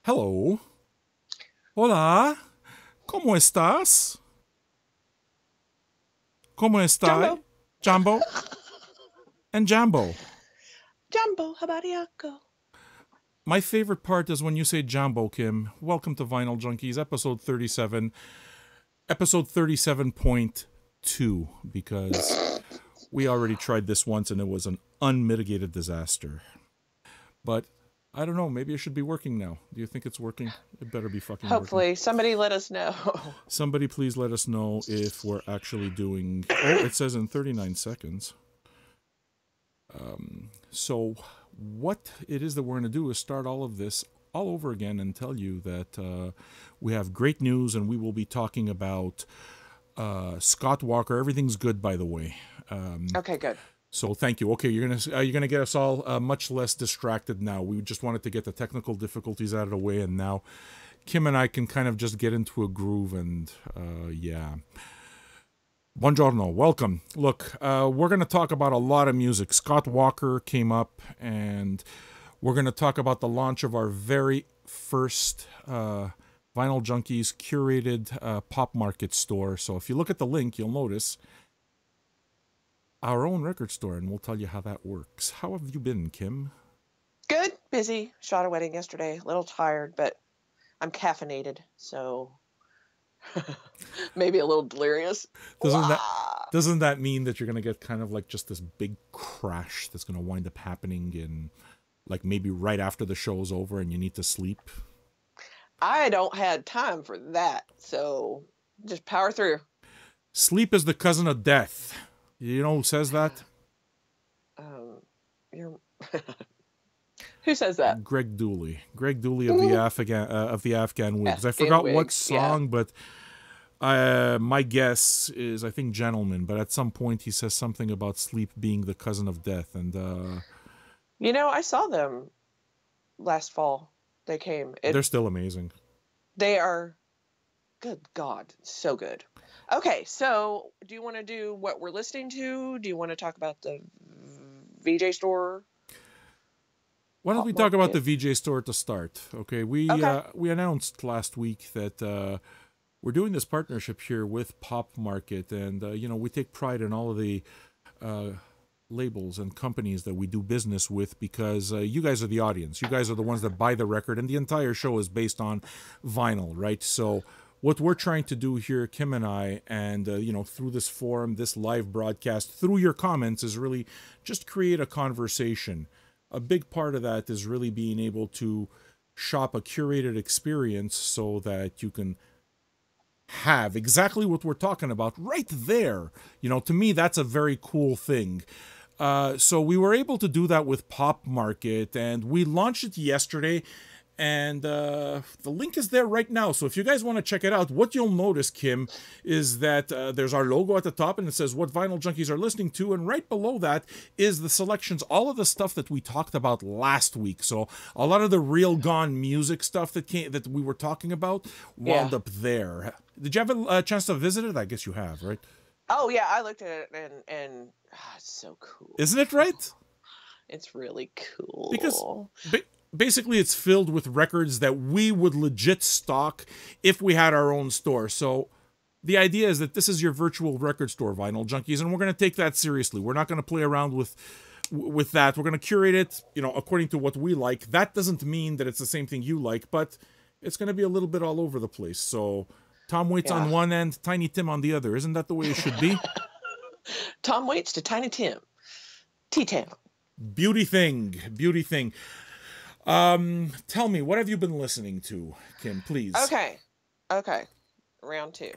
Hello. Hola. ¿Cómo estás? ¿Cómo está? Jumbo. Jumbo and Jambo. Jumbo, habariako. My favorite part is when you say Jambo, Kim. Welcome to Vinyl Junkies, episode 37. Episode 37.2, because we already tried this once and it was an unmitigated disaster. But I don't know, maybe it should be working now. Do you think it's working? It better be fucking Hopefully, working. somebody let us know. Somebody please let us know if we're actually doing... Oh, it says in 39 seconds. So what it is that we're going to do is start all of this all over again and tell you that we have great news, and we will be talking about Scott Walker. Everything's good, by the way. Okay, good. So thank you. Okay, you're gonna get us all much less distracted now. We just wanted to get the technical difficulties out of the way, and now Kim and I can kind of just get into a groove. And yeah. Buongiorno, welcome. Look, we're going to talk about a lot of music. Scott Walker came up, and we're going to talk about the launch of our very first Vinyl Junkies curated pop market store. So if you look at the link, you'll notice our own record store, and we'll tell you how that works. How have you been, Kim? Good, busy. Shot a wedding yesterday. A little tired, but I'm caffeinated, so maybe a little delirious. Doesn't that mean that you're going to get kind of like just this big crash that's going to wind up happening in, like, maybe right after the show's over and you need to sleep? I don't have time for that, so just power through. Sleep is the cousin of death. You know who says that? You're Who says that? Greg Dooley. Greg Dooley of the Afghan Wigs. I forgot what song, yeah. but my guess is, I think, Gentleman. But at some point he says something about sleep being the cousin of death. And You know, I saw them last fall. They came. They're still amazing. They are, good God, so good. Okay, so do you want to do what we're listening to? Do you want to talk about the VJ store? Why don't we talk about the VJ store to start? Okay, we announced last week that we're doing this partnership here with Pop Market, and you know, we take pride in all of the labels and companies that we do business with, because you guys are the audience. You guys are the ones that buy the record, and the entire show is based on vinyl, right? So what we're trying to do here, Kim and I, and you know, through this forum, this live broadcast, through your comments, is really just create a conversation. A big part of that is really being able to shop a curated experience so that you can have exactly what we're talking about right there. You know, to me, that's a very cool thing. So we were able to do that with Pop Market, and we launched it yesterday, and the link is there right now. So if you guys want to check it out, what you'll notice, Kim, is that there's our logo at the top, and it says what Vinyl Junkies are listening to, and right below that is the selections, all of the stuff that we talked about last week. So a lot of the real gone music stuff that we were talking about wound up there. Did you have a chance to visit it? I guess you have, right? Oh yeah, I looked at it, and it's so cool. Isn't it right? It's really cool. Because basically it's filled with records that we would legit stock if we had our own store. So the idea is that this is your virtual record store, Vinyl Junkies, and we're going to take that seriously. We're not going to play around with that. We're going to curate it, you know, according to what we like. That doesn't mean that it's the same thing you like, but it's going to be a little bit all over the place. So Tom Waits on one end, Tiny Tim on the other. Isn't that the way it should be? Tom Waits to Tiny Tim. T-Town. Beauty thing. Beauty thing. Tell me, what have you been listening to, Kim, please? Okay. Round two.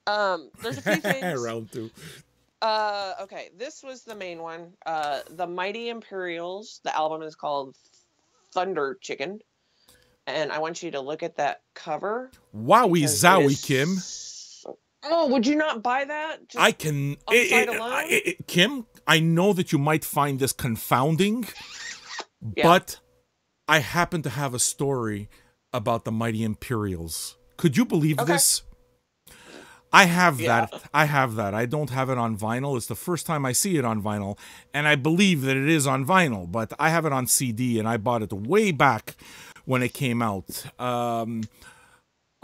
There's a few things. Round two. Okay, this was the main one. The Mighty Imperials. The album is called Thunder Chicken. And I want you to look at that cover. Wowie zowie, Kim. Oh, would you not buy that? Just I can. Kim, I know that you might find this confounding, but I happen to have a story about the Mighty Imperials. Could you believe this? I have that. I have that. I don't have it on vinyl. It's the first time I see it on vinyl, and I believe that it is on vinyl, but I have it on CD, and I bought it way back when it came out. I'll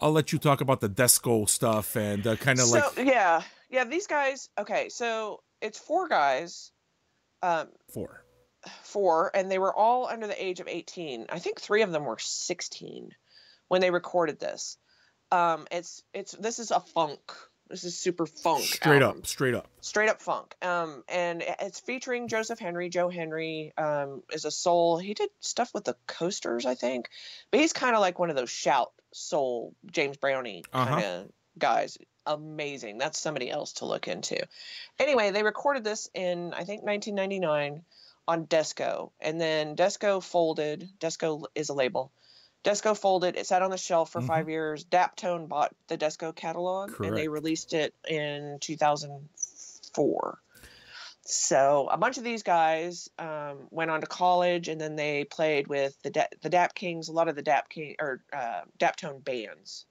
let you talk about the Desco stuff and kind of like... Yeah, these guys, okay, so it's 4 guys. 4, and they were all under the age of 18. I think 3 of them were 16 when they recorded this. This is a funk. This is super funk. Straight album. Straight up funk. And it's featuring Joseph Henry. Joe Henry is a soul. He did stuff with the Coasters, I think, but he's kind of like one of those shout soul James Brownie kind of guys. Amazing. That's somebody else to look into. Anyway, they recorded this in, I think, 1999 on Desco, and then Desco folded. Desco is a label. Desco folded. It sat on the shelf for 5 years. Daptone bought the Desco catalog, and they released it in 2004. So a bunch of these guys went on to college, and then they played with the Dap Kings, a lot of the Daptone bands.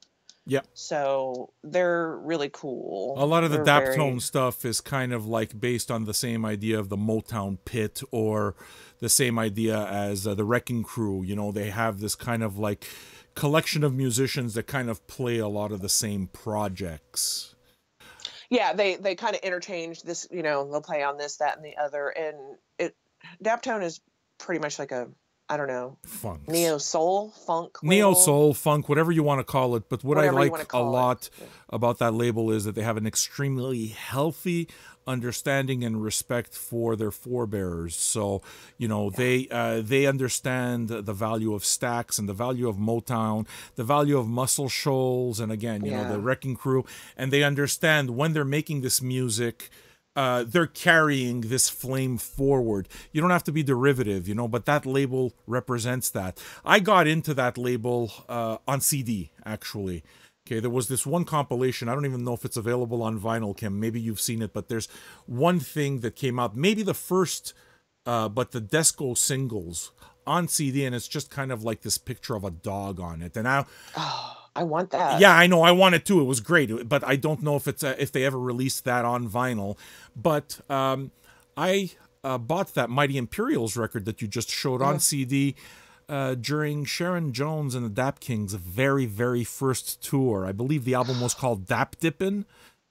Yep. So they're really cool. A lot of the Daptone stuff is kind of like based on the same idea of the Motown Pit, or the same idea as the Wrecking Crew. You know, they have this kind of like collection of musicians that kind of play a lot of the same projects. Yeah, they kind of interchange this, you know, they'll play on this, that, and the other. And Daptone is pretty much like a, I don't know, neo-soul, funk label. Neo-soul, funk, whatever you want to call it. But what I like a lot about that label is that they have an extremely healthy understanding and respect for their forebears. So, you know, they understand the value of Stax and the value of Motown, the value of Muscle Shoals, and again, you know, the Wrecking Crew. And they understand when they're making this music, they're carrying this flame forward. You don't have to be derivative, you know, but that label represents that. I got into that label on CD, actually. Okay, there was this one compilation. I don't even know if it's available on vinyl, Kim. Maybe you've seen it, but there's one thing that came out, maybe the first, but the Desco singles on CD, and it's just kind of like this picture of a dog on it. And I want that. Yeah, I know. I want it too. It was great, but I don't know if it's if they ever released that on vinyl. But I bought that Mighty Imperials record that you just showed on CD during Sharon Jones and the Dap Kings' very, very first tour. I believe the album was called Dap Dippin'.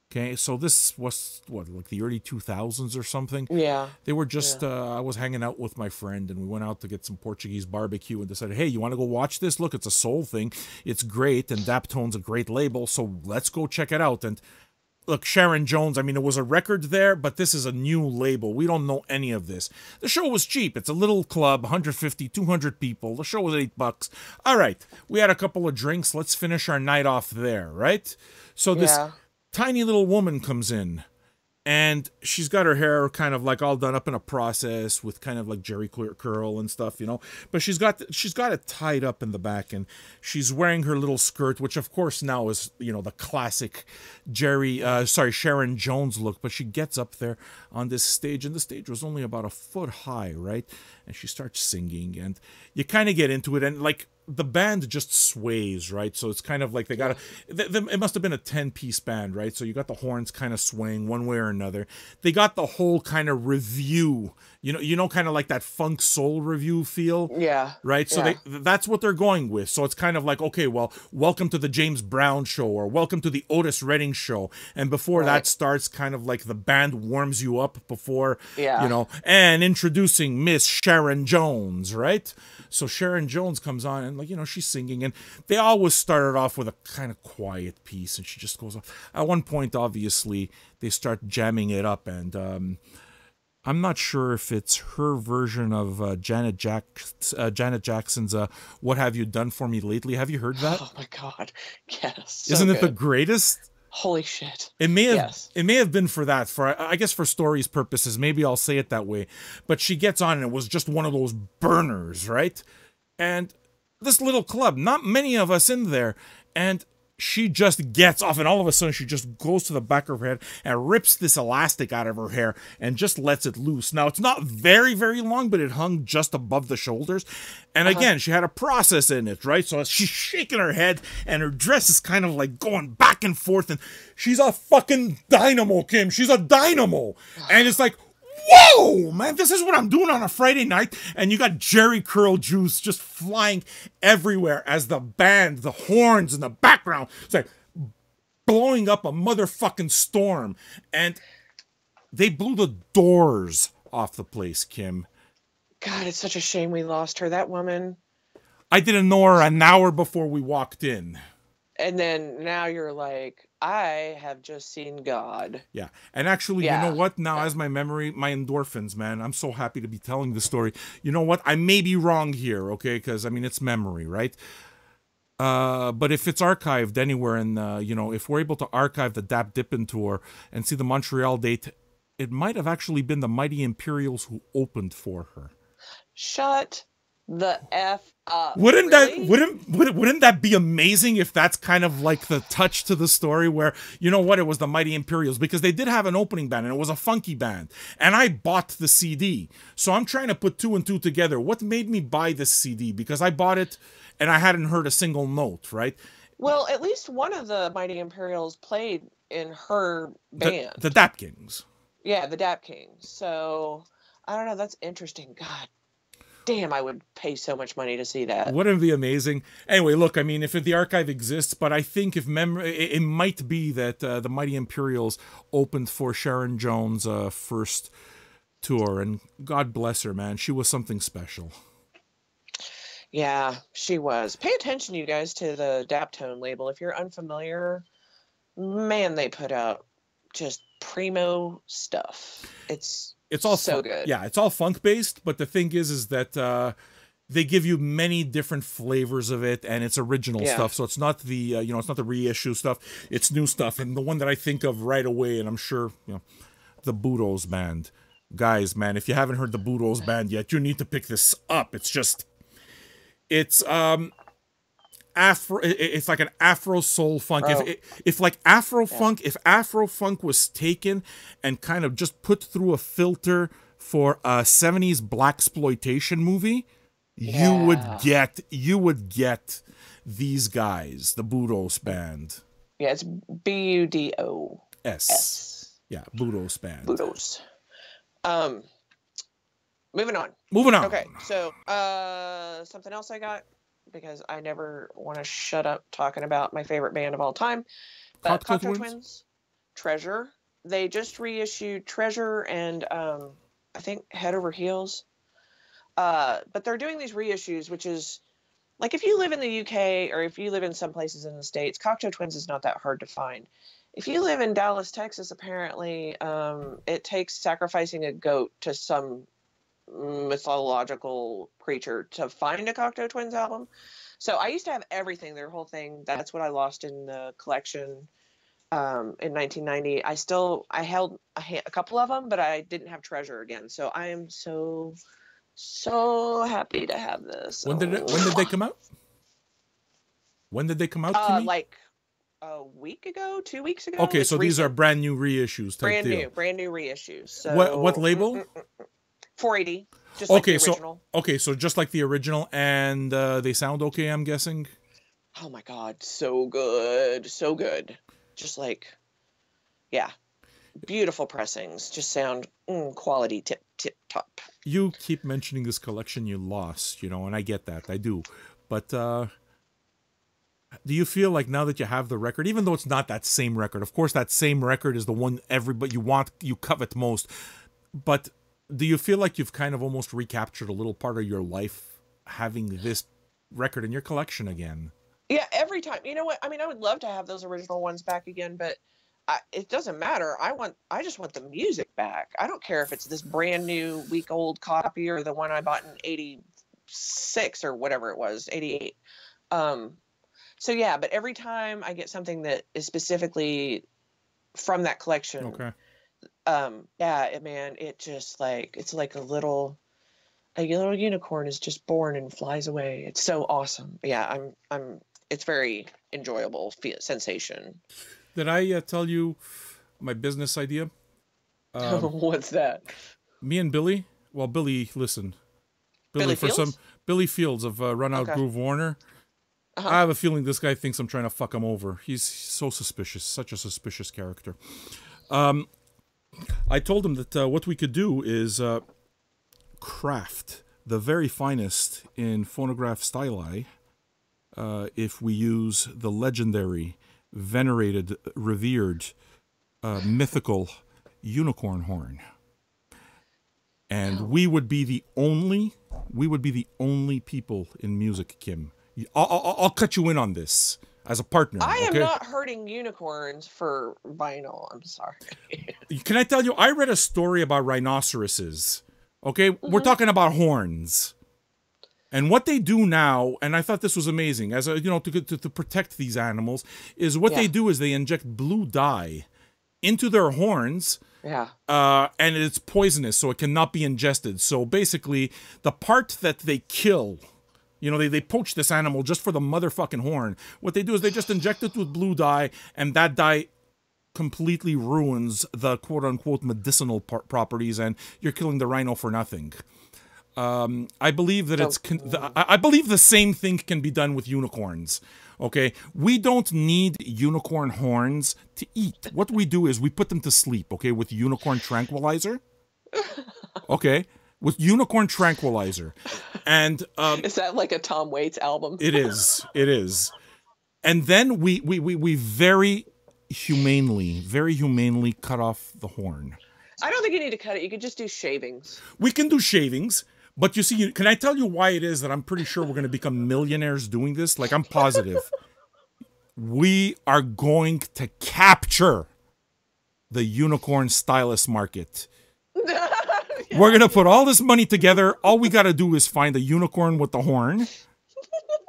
Okay, so this was, what, like the early 2000s or something? Yeah. They were just, I was hanging out with my friend, and we went out to get some Portuguese barbecue and decided, hey, you want to go watch this? Look, it's a soul thing. It's great, and Daptone's a great label, so let's go check it out. And look, Sharon Jones, I mean, it was a record there, but this is a new label. We don't know any of this. The show was cheap. It's a little club, 150, 200 people. The show was $8. All right, we had a couple of drinks. Let's finish our night off there, right? So this tiny little woman comes in, and she's got her hair kind of like all done up in a process with kind of like Jerry curl and stuff, you know, but she's got it tied up in the back, and she's wearing her little skirt, which of course now is, you know, the classic Sharon Jones look. But she gets up there on this stage, and the stage was only about a foot high, right? And she starts singing, and you kind of get into it, and like the band just sways, right? So it's kind of like they got it must have been a 10-piece band, right? So you got the horns kind of swaying one way or another. They got the whole kind of review, you know, kind of like that funk soul review feel. Yeah. Right? So that's what they're going with. So it's kind of like, okay, well, welcome to the James Brown show, or welcome to the Otis Redding show. And before that starts, kind of like the band warms you up before, you know, and introducing Miss Sharon Jones, right? So Sharon Jones comes on, and like, you know, she's singing, and they always started off with a kind of quiet piece, and she just goes off. At one point, obviously, they start jamming it up, and I'm not sure if it's her version of Janet Jackson's "What Have You Done For Me Lately." Have you heard that? Oh my God, yes! So Isn't it the greatest? Holy shit! It may have been for that, for I guess for stories purposes. Maybe I'll say it that way. But she gets on, and it was just one of those burners, right? And this little club, not many of us in there, and she just gets off, and all of a sudden she just goes to the back of her head and rips this elastic out of her hair and just lets it loose. Now, it's not very, very long, but it hung just above the shoulders. And again, she had a process in it, right? So she's shaking her head, and her dress is kind of like going back and forth, and she's a fucking dynamo, Kim. She's a dynamo. And it's like, whoa, man, this is what I'm doing on a Friday night. And you got Jerry Curl juice just flying everywhere as the band, the horns in the background, it's like blowing up a motherfucking storm. And they blew the doors off the place, Kim. God, it's such a shame we lost her. That woman. I didn't know her an hour before we walked in. And then now you're like, I have just seen God. Yeah. And actually, you know what? Now, as my memory, my endorphins, man, I'm so happy to be telling the story. You know what? I may be wrong here, okay? Because, I mean, it's memory, right? But if it's archived anywhere, and, if we're able to archive the Dap Dippin' tour and see the Montreal date, it might have actually been the Mighty Imperials who opened for her. Shut the F up. Wouldn't really? wouldn't that be amazing if that's kind of like the touch to the story where, you know what, it was the Mighty Imperials, because they did have an opening band and it was a funky band, and I bought the CD. So I'm trying to put two and two together. What made me buy this CD? Because I bought it and I hadn't heard a single note, right? Well, at least one of the Mighty Imperials played in her band. The Dap Kings. Yeah, the Dap Kings. So, I don't know, that's interesting. God damn, I would pay so much money to see that. Wouldn't it be amazing? Anyway, look, I mean, if the archive exists, but I think if it might be that the Mighty Imperials opened for Sharon Jones' first tour, and God bless her, man. She was something special. Yeah, she was. Pay attention, you guys, to the Daptone label. If you're unfamiliar, man, they put out just primo stuff. It's all so good. Yeah, it's all funk based, but the thing is that they give you many different flavors of it, and it's original stuff. So it's not the it's not the reissue stuff. It's new stuff, and the one that I think of right away, and I'm sure the Budos Band, guys, man, if you haven't heard the Budos Band yet, you need to pick this up. It's Afro. It's like an Afro soul funk. If Afro funk was taken and kind of just put through a filter for a 70s blaxploitation movie, you would get these guys, the Budos Band. Yeah, it's Budos. Yeah, Budos Band. Budos. Moving on. Okay, so something else I got, because I never want to shut up talking about my favorite band of all time. Cocteau Twins, Treasure. They just reissued Treasure and I think Head Over Heels. But they're doing these reissues, which is, like, if you live in the UK or if you live in some places in the States, Cocteau Twins is not that hard to find. If you live in Dallas, Texas, apparently it takes sacrificing a goat to some mythological creature to find a Cocteau Twins album. So I used to have everything, their whole thing. That's what I lost in the collection in 1990. I held a couple of them, but I didn't have Treasure again. So I am so happy to have this. When did they come out? When did they come out? Like a week ago, 2 weeks ago. Okay, so these are brand new reissues. Brand new reissues. So what label? 480. Just like the original. So just like the original, and they sound okay, I'm guessing. Oh my God, so good, so good. Just like, yeah, beautiful pressings. Just sound quality, tip top. You keep mentioning this collection you lost, and I get that, I do. But do you feel like now that you have the record, even though it's not that same record, of course that same record is the one everybody you covet most, but do you feel like you've kind of almost recaptured a little part of your life having this record in your collection again? Yeah, every time. You know what? I mean, I would love to have those original ones back again, but it doesn't matter. I just want the music back. I don't care if it's this brand new week-old copy or the one I bought in 86 or whatever it was, 88. So yeah, but every time I get something that is specifically from that collection, okay. It just it's like a little unicorn is just born and flies away. It's so awesome. Yeah, it's very enjoyable sensation. Did I tell you my business idea? What's that? Me and Billy. Well, Billy, listen. Billy Fields of Run Out Groove Warner. Uh-huh. I have a feeling this guy thinks I'm trying to fuck him over. He's so suspicious, such a suspicious character. I told him that what we could do is craft the very finest in phonograph styli if we use the legendary, venerated, revered, mythical unicorn horn. And we would be the only people in music, Kim. I'll cut you in on this as a partner. I am okay? not hurting unicorns for vinyl. I'm sorry. Can I tell you? I read a story about rhinoceroses. Okay, we're talking about horns, and what they do now. And I thought this was amazing. As a, to protect these animals, is what they do is they inject blue dye into their horns. Yeah. And it's poisonous, so it cannot be ingested. So basically, the part that they kill. They poach this animal just for the motherfucking horn. What they do is they just inject it with blue dye, and that dye completely ruins the quote-unquote medicinal properties, and you're killing the rhino for nothing. I believe that I believe the same thing can be done with unicorns. Okay? We don't need unicorn horns to eat. What we do is we put them to sleep, okay, with unicorn tranquilizer. Okay? With unicorn tranquilizer. And is that like a Tom Waits album? It is. And then we very humanely cut off the horn. I don't think you need to cut it. You could just do shavings. We can do shavings, but you see, can I tell you why it is that I'm pretty sure we're going to become millionaires doing this? Like, I'm positive. We are going to capture the unicorn stylus market. We're going to put all this money together. All we got to do is find a unicorn with the horn.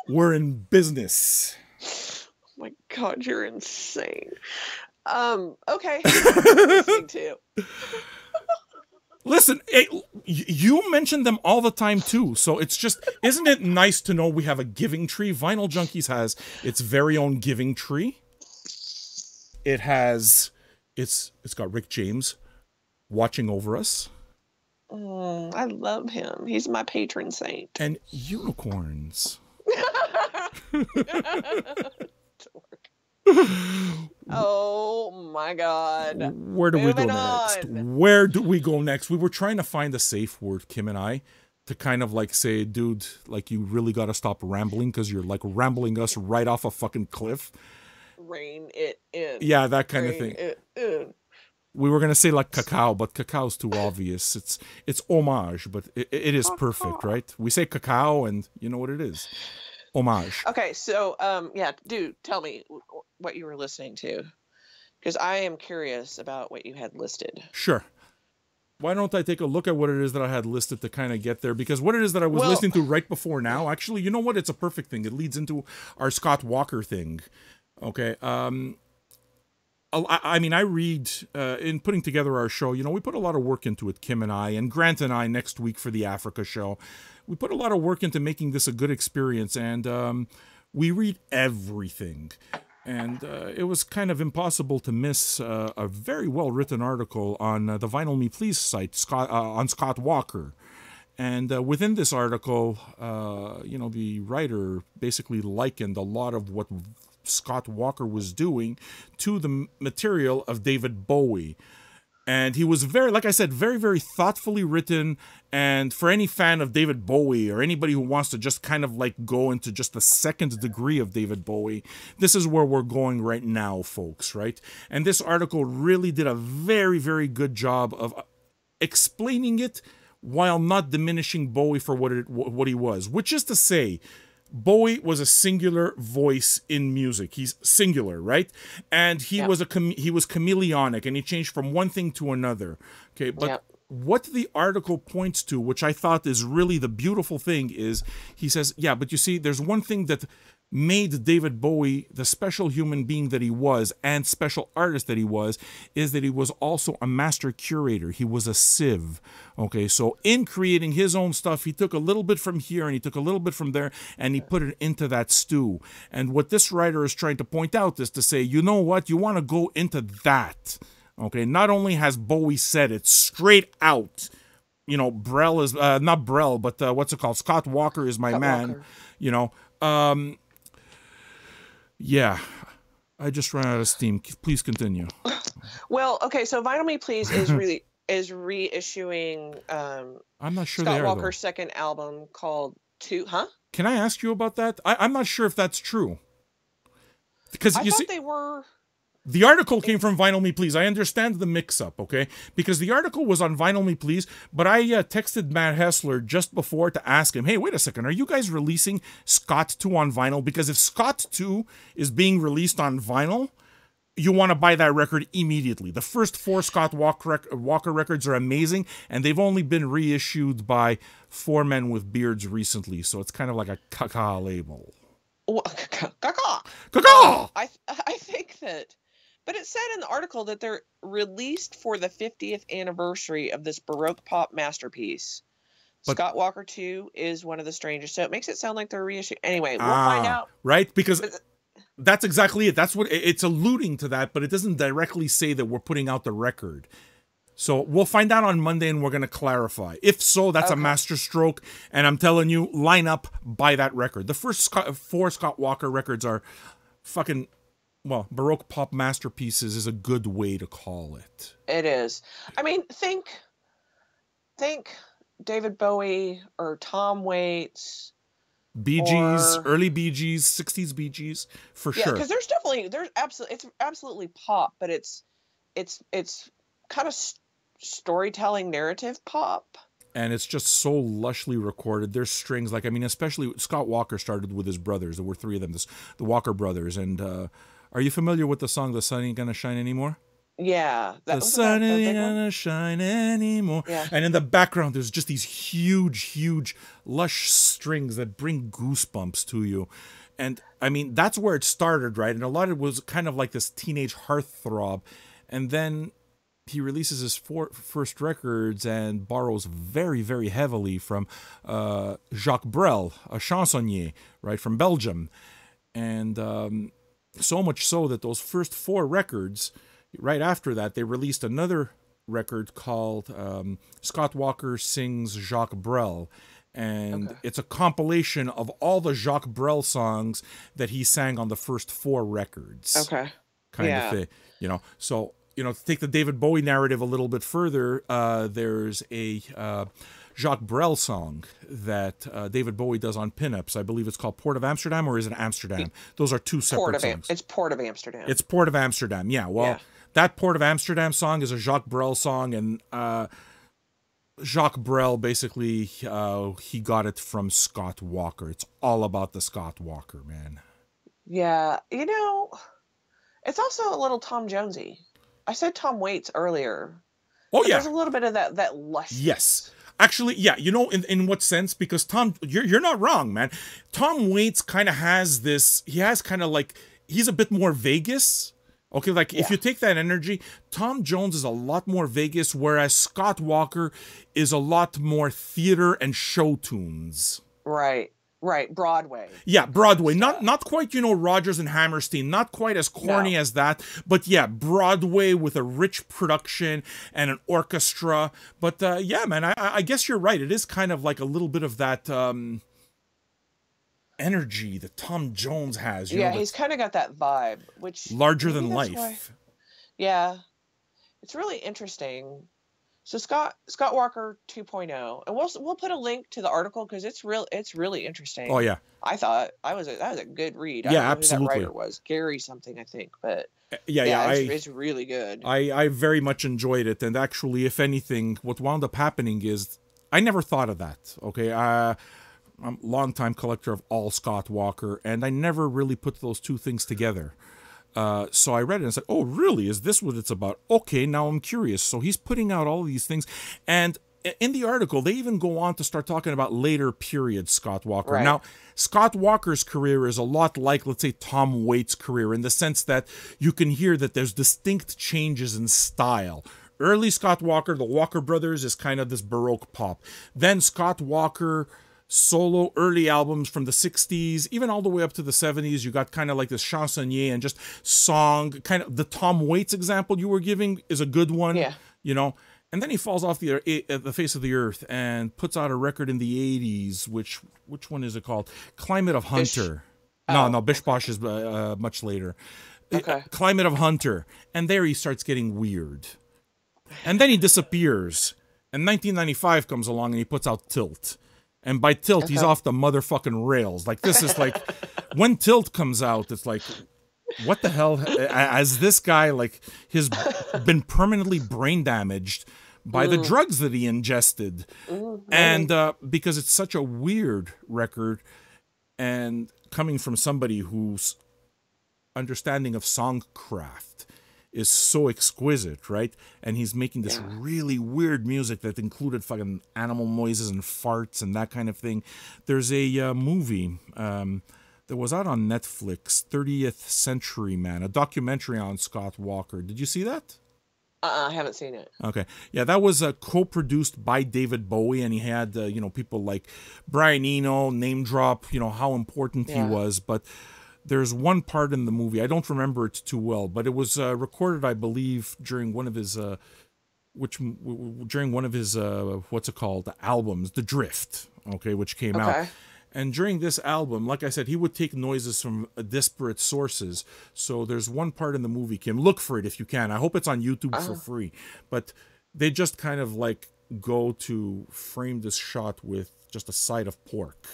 We're in business. Oh my God, you're insane. Okay. Listening to. Listen, hey, you mention them all the time too. So it's just, isn't it nice to know we have a giving tree? Vinyl Junkies has its very own giving tree. It has, it's got Rick James watching over us. I love him. He's my patron saint. And unicorns. Oh my God. Where do we go next? Where do we go next? We were trying to find a safe word, Kim and I, to kind of like say, dude, like you really got to stop rambling because you're like rambling us right off a fucking cliff. Rein it in. Yeah, that kind of thing. It in. We were going to say like cacao, but cacao's too obvious. It's homage, but it is perfect, right? We say cacao and you know what it is. Homage. Okay, so, yeah, dude, tell me what you were listening to. Because I am curious about what you had listed. Sure. Why don't I take a look at what it is that I had listed to kind of get there? Because what it is that I was listening to right before now, actually, you know what? It's a perfect thing. It leads into our Scott Walker thing. Okay. I mean, I read, in putting together our show, we put a lot of work into it, Kim and I, and Grant and I next week for the Africa show. We put a lot of work into making this a good experience, and we read everything. And it was kind of impossible to miss a very well-written article on the Vinyl Me Please site on Scott Walker. And within this article, the writer basically likened a lot of what Scott Walker was doing to the material of David Bowie. And he was very, like I said, very, very thoughtfully written. And for any fan of David Bowie or anybody who wants to just kind of like go into just the second degree of David Bowie, this is where we're going right now, folks, right? And this article really did a very, very good job of explaining it while not diminishing Bowie for what he was, which is to say, Bowie was a singular voice in music. He's singular, right? And he was chameleonic, and he changed from one thing to another. Okay, but what the article points to, which I thought is really the beautiful thing, is he says, yeah, but you see, there's one thing that made David Bowie the special human being that he was and special artist that he was, is that he was also a master curator. He was a sieve. Okay, so in creating his own stuff, he took a little bit from here and he took a little bit from there and he put it into that stew. And what this writer is trying to point out is to say, you know what, you want to go into that. Okay, not only has Bowie said it straight out, Brel is, not Brel, but what's it called? Scott Walker is my man, yeah, I just ran out of steam. Please continue. Well, okay, so Vinyl Me Please is reissuing I'm not sure Scott Walker's second album called Two. Huh? Can I ask you about that? I'm not sure if that's true. Because I thought they were. The article came from Vinyl Me Please. I understand the mix-up, okay? Because the article was on Vinyl Me Please, but I texted Matt Hessler just before to ask him, hey, wait a second, are you guys releasing Scott 2 on vinyl? Because if Scott 2 is being released on vinyl, you want to buy that record immediately. The first 4 Scott Walker records are amazing, and they've only been reissued by 4 men with beards recently, so it's kind of like a caca label. Caca! Caca! I think that... But it said in the article that they're released for the 50th anniversary of this Baroque pop masterpiece. But Scott Walker 2 is one of the strangest. So it makes it sound like they're reissuing. Anyway, we'll find out. Right? Because that's exactly it. That's what it's alluding to that, but it doesn't directly say that we're putting out the record. So we'll find out on Monday and we're going to clarify. If so, that's a masterstroke. And I'm telling you, line up, buy that record. The first 4 Scott Walker records are fucking... Well, Baroque pop masterpieces is a good way to call it. It is. I mean, think David Bowie or Tom Waits. Bee Gees, early Bee Gees, 60s Bee Gees, for sure. Yeah, because it's absolutely pop, but it's kind of storytelling narrative pop. And it's just so lushly recorded. There's strings, like, I mean, especially Scott Walker started with his brothers. There were 3 of them, the Walker brothers, and... are you familiar with the song "The Sun Ain't Gonna Shine Anymore"? Yeah, the sun ain't gonna shine anymore. Yeah. And in the background, there's just these huge, lush strings that bring goosebumps to you. And I mean, that's where it started, right? And a lot of it was kind of like this teenage heartthrob. And then he releases his first records and borrows very, very heavily from Jacques Brel, a chansonnier, right, from Belgium. And so much so that those first 4 records, right after that, they released another record called Scott Walker Sings Jacques Brel. And it's a compilation of all the Jacques Brel songs that he sang on the first 4 records. Okay. Kind of thing. You know, so, you know, to take the David Bowie narrative a little bit further, there's a... Jacques Brel song that David Bowie does on pinups. I believe it's called Port of Amsterdam, or is it Amsterdam? Those are 2 separate songs. It's Port of Amsterdam. It's Port of Amsterdam, yeah. Well, that Port of Amsterdam song is a Jacques Brel song, and Jacques Brel, basically, he got it from Scott Walker. It's all about the Scott Walker, man. Yeah, you know, it's also a little Tom Jonesy. I said Tom Waits earlier. Oh, yeah. There's a little bit of that lush. Yes. Actually, yeah, you know, in what sense? Because Tom, you're not wrong, man. Tom Waits kind of has this, he has kind of like, he's a bit more Vegas. Okay, like if you take that energy, Tom Jones is a lot more Vegas, whereas Scott Walker is a lot more theater and show tunes. Right. Broadway. Yeah, Broadway. Not quite, you know, Rodgers and Hammerstein. Not quite as corny as that. But yeah, Broadway with a rich production and an orchestra. But yeah, man, I guess you're right. It is kind of like a little bit of that energy that Tom Jones has. You know, he's kind of got that vibe, which larger than life. Yeah, it's really interesting. So Scott Walker 2.0, and we'll put a link to the article because it's really interesting. Oh yeah, I thought that was a good read. Yeah, I don't know absolutely. Who that writer was Gary something, I think, but yeah, it's really good. I very much enjoyed it, and actually, if anything, what wound up happening is I never thought of that. Okay, I'm a longtime collector of all Scott Walker, and I never really put those 2 things together. So I read it and said, oh, really? Is this what it's about? Okay, now I'm curious. So he's putting out all of these things. And in the article, they even go on to start talking about later period Scott Walker. Right. Now, Scott Walker's career is a lot like, let's say, Tom Waits' career in the sense that you can hear that there's distinct changes in style. Early Scott Walker, the Walker Brothers, is kind of this Baroque pop. Then Scott Walker... solo early albums from the 60s, even all the way up to the 70s, you got kind of like this chansonnier and just song, kind of the Tom Waits example you were giving is a good one, you know, and then he falls off the face of the earth and puts out a record in the 80s, which one is it called? Climate of Hunter. No, Bish Bosh is much later. Okay. Climate of Hunter. And there he starts getting weird. And then he disappears. And 1995 comes along and he puts out Tilt. And by Tilt, he's off the motherfucking rails. Like, this is like, when Tilt comes out, it's like, what the hell? As this guy, like, has been permanently brain damaged by the drugs that he ingested. And because it's such a weird record, and coming from somebody whose understanding of songcraft is so exquisite, right? And he's making this really weird music that included fucking animal noises and farts and that kind of thing. There's a movie that was out on Netflix, 30th Century Man, a documentary on Scott Walker. Did you see that? I haven't seen it. Okay. Yeah, that was co-produced by David Bowie, and he had, people like Brian Eno, name drop, how important he was. But there's one part in the movie, I don't remember it too well, but it was recorded, I believe, during one of his, what's it called, albums, The Drift, okay, which came out. And during this album, like I said, he would take noises from disparate sources. So there's one part in the movie, Kim, look for it if you can. I hope it's on YouTube for free. But they just kind of like go to frame this shot with just a side of pork.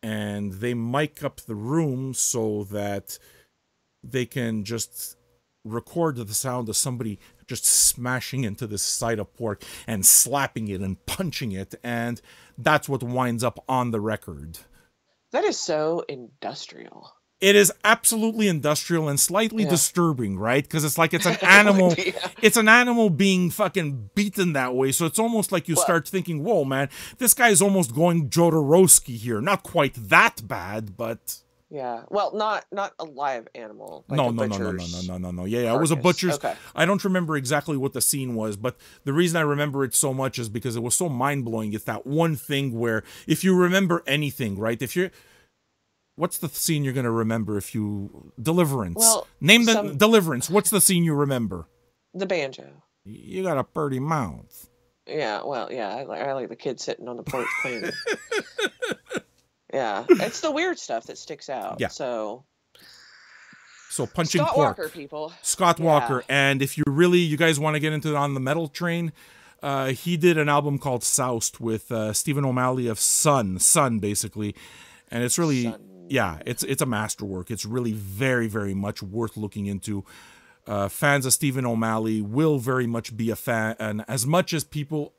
And they mic up the room so that they can just record the sound of somebody just smashing into this side of pork and slapping it and punching it, and that's what winds up on the record. That is so industrial. It is absolutely industrial and slightly disturbing, right? Because it's like it's an animal. It's an animal being fucking beaten that way. So it's almost like you start thinking, "Whoa, man, this guy's almost going Jodorowsky here." Not quite that bad, but yeah. Well, not a live animal. Like no. Yeah, it was a butcher's. Okay. I don't remember exactly what the scene was, but the reason I remember it so much is because it was so mind blowing. It's that one thing where if you remember anything, right? What's the scene you're going to remember if you... Deliverance. Well, name the Deliverance. What's the scene you remember? The banjo. You got a pretty mouth. Yeah, well, yeah. I like the kid sitting on the porch playing. Yeah. It's the weird stuff that sticks out. Yeah. So punching Scott pork. Walker, people. Scott Walker. And if you guys want to get into it on the metal train, he did an album called Soused with Stephen O'Malley of Sun, basically. And it's really... Sun. Yeah, it's a masterwork. It's really very, very much worth looking into. Fans of Stephen O'Malley will very much be a fan, and as much as people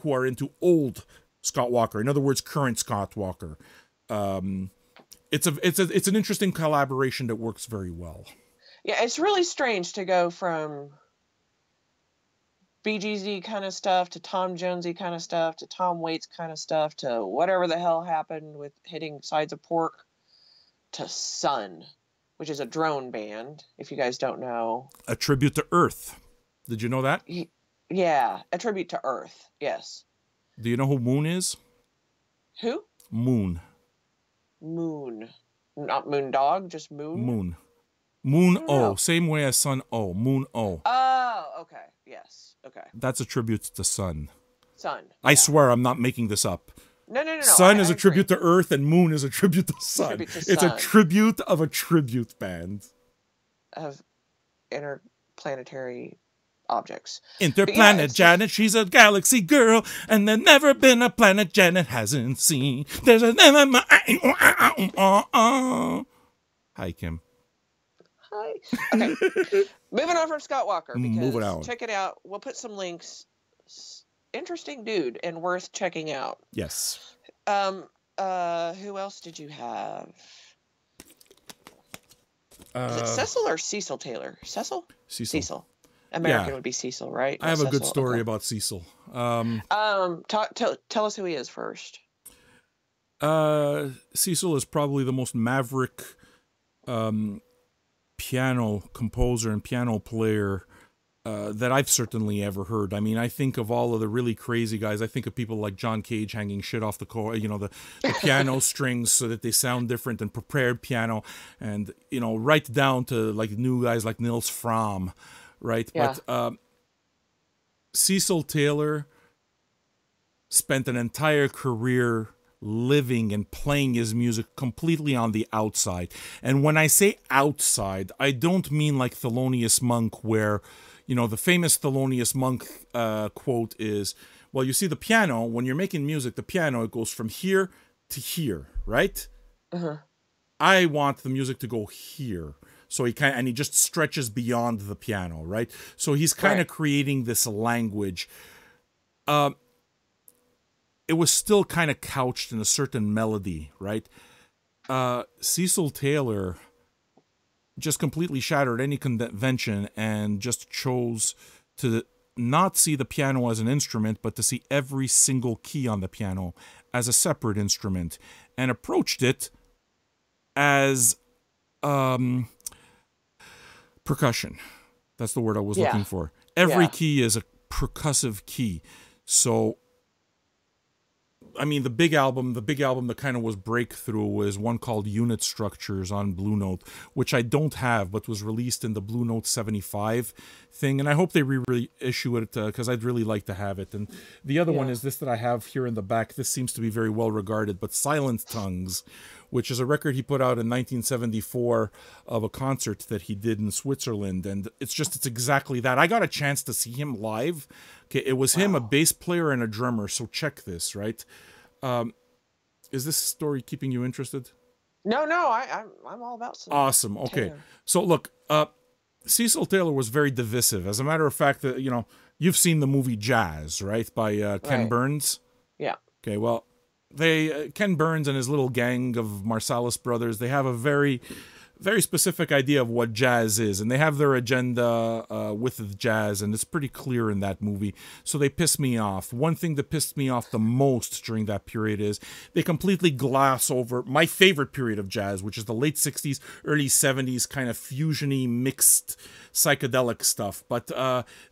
who are into old Scott Walker, in other words, current Scott Walker, it's an interesting collaboration that works very well. Yeah, it's really strange to go from Bee Gees-y kind of stuff to Tom Jonesy kind of stuff to Tom Waits kind of stuff to whatever the hell happened with hitting sides of pork to Sun, which is a drone band, if you guys don't know. A tribute to Earth. Did you know that? Yeah, a tribute to Earth, yes. Do you know who Moon is? Who? Moon. Moon. Not Moondog, just Moon? Moon. Moon O. Same way as Sun O. Moon O. Oh, okay. Yes. Okay. That's a tribute to Sun. Sun. Yeah. I swear I'm not making this up. No. Sun is a tribute to Earth, and Moon is a tribute to Sun. It's a tribute of a tribute band. Of interplanetary objects. Interplanet Janet, she's a galaxy girl, and there's never been a planet Janet hasn't seen. There's a... Hi, Kim. Hi. Okay. Moving on from Scott Walker. Moving on. Check it out. We'll put some links. Interesting dude and worth checking out. Yes. Who else did you have? Is it Cecil or Cecil Taylor? Cecil? Cecil. American would be Cecil, right? I have a good story about Cecil. Tell us who he is first. Cecil is probably the most maverick piano composer and piano player that I've certainly ever heard. I mean, I think of all of the really crazy guys. I think of people like John Cage hanging shit off the the piano strings so that they sound different, and prepared piano, and right down to like new guys like Nils Frahm, right? Yeah. But Cecil Taylor spent an entire career living and playing his music completely on the outside. And when I say outside, I don't mean like Thelonious Monk, where, you know, the famous Thelonious Monk quote is, well, you see the piano, when you're making music, the piano, it goes from here to here, right? I want the music to go here. So he just stretches beyond the piano, right? So he's kind of creating this language. It was still kind of couched in a certain melody, right? Cecil Taylor just completely shattered any convention and just chose to not see the piano as an instrument, but to see every single key on the piano as a separate instrument, and approached it as percussion. That's the word I was looking for. Every key is a percussive key. So, I mean, the big album that kind of was breakthrough was one called Unit Structures on Blue Note, which I don't have, but was released in the Blue Note 75 thing. And I hope they reissue it because I'd really like to have it. And the other one is this that I have here in the back. This seems to be very well regarded, but Silent Tongues, which is a record he put out in 1974 of a concert that he did in Switzerland. And it's exactly that. I got a chance to see him live. Okay, it was him, a bass player and a drummer. So check this, right? Is this story keeping you interested? No, I'm all about some awesome. Okay, Taylor. So look, Cecil Taylor was very divisive. As a matter of fact, you know, you've seen the movie Jazz, right, by Ken Burns. Yeah. Okay, well, Ken Burns and his little gang of Marsalis brothers, they have a very, very specific idea of what jazz is, and they have their agenda with the jazz, and it's pretty clear in that movie. So they piss me off. One thing that pissed me off the most during that period is they completely gloss over my favorite period of jazz, which is the late 60s, early 70s, kind of fusiony, mixed psychedelic stuff. But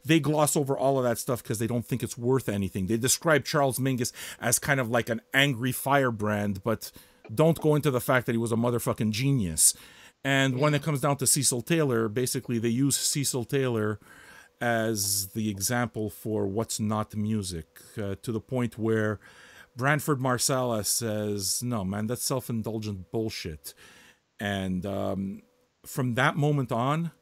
they gloss over all of that stuff because they don't think it's worth anything. They describe Charles Mingus as kind of like an angry firebrand, but don't go into the fact that he was a motherfucking genius. And when it comes down to Cecil Taylor, basically they use Cecil Taylor as the example for what's not music, to the point where Branford Marsalis says, no, man, that's self-indulgent bullshit. And from that moment on,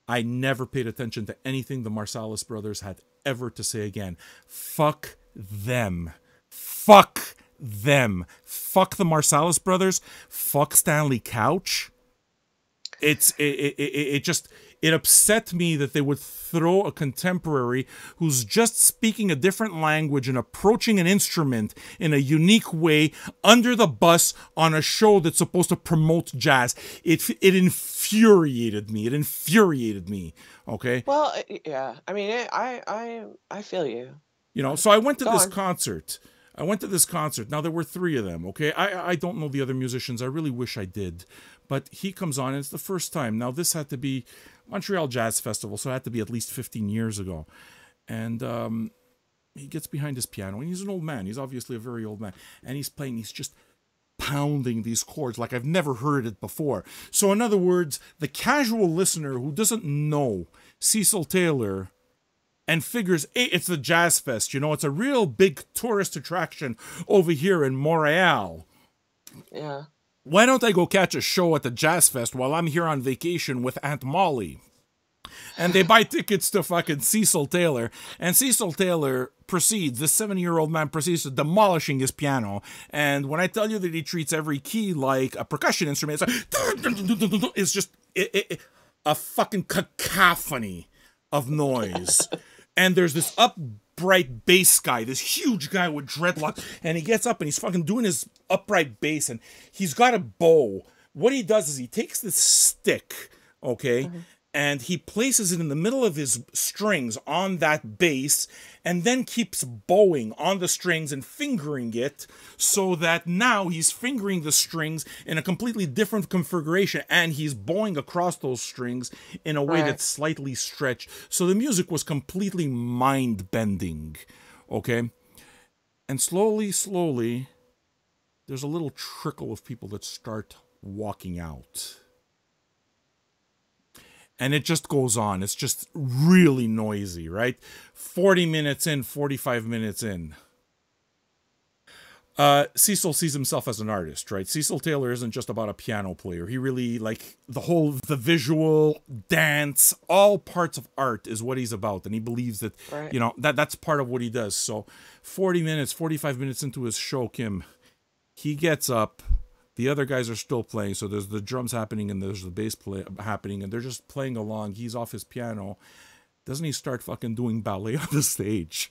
I never paid attention to anything the Marsalis brothers had ever to say again. Fuck them. Fuck them. Fuck the Marsalis brothers. Fuck Stanley Couch. It upset me that they would throw a contemporary who's just speaking a different language and approaching an instrument in a unique way under the bus on a show that's supposed to promote jazz. It infuriated me. It infuriated me. Okay. Well, yeah. I mean, I feel you. You know, so I went to this concert. Now, there were 3 of them, okay? I don't know the other musicians. I really wish I did. But he comes on, and it's the first time. Now, this had to be Montreal Jazz Festival, so it had to be at least 15 years ago. And he gets behind his piano, and he's an old man. He's obviously a very old man. And he's playing, he's just pounding these chords like I've never heard it before. So, in other words, the casual listener who doesn't know Cecil Taylor and figures, hey, it's the Jazz Fest, you know, it's a real big tourist attraction over here in Montreal. Yeah. Why don't I go catch a show at the Jazz Fest while I'm here on vacation with Aunt Molly? And they buy tickets to fucking Cecil Taylor. And Cecil Taylor proceeds, this 70-year-old man proceeds to demolishing his piano. And when I tell you that he treats every key like a percussion instrument, it's just a fucking cacophony of noise. And there's this upright bass guy, this huge guy with dreadlocks, and he gets up and he's fucking doing his upright bass, and he's got a bow. What he does is he takes this stick, okay, and he places it in the middle of his strings on that bass, and then keeps bowing on the strings and fingering it, so that now he's fingering the strings in a completely different configuration, and he's bowing across those strings in a way that's slightly stretched. So the music was completely mind-bending, okay? And slowly, there's a little trickle of people that start walking out. And it just goes on. It's just really noisy, right? 40 minutes in, 45 minutes in. Cecil sees himself as an artist, right? Cecil Taylor isn't just about a piano player. He really, like, the visual, dance, all parts of art is what he's about. And he believes that, you know, that's part of what he does. So 45 minutes into his show, Kim, he gets up. The other guys are still playing. So there's the drums happening and there's the bass happening. And they're just playing along. He's off his piano. Doesn't he start fucking doing ballet on the stage?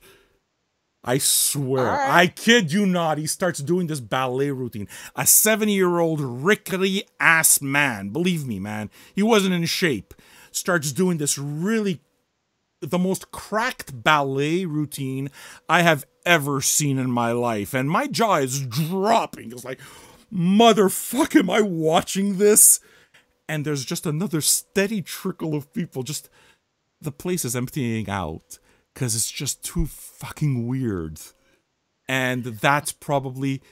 I swear, I kid you not, he starts doing this ballet routine. A 70-year-old rickety ass man, believe me, man, he wasn't in shape, starts doing this really, the most cracked ballet routine I have ever seen in my life. And my jaw is dropping. It's like, motherfucker, am I watching this? And there's just another steady trickle of people. Just, the place is emptying out. Because it's just too fucking weird. And that's probably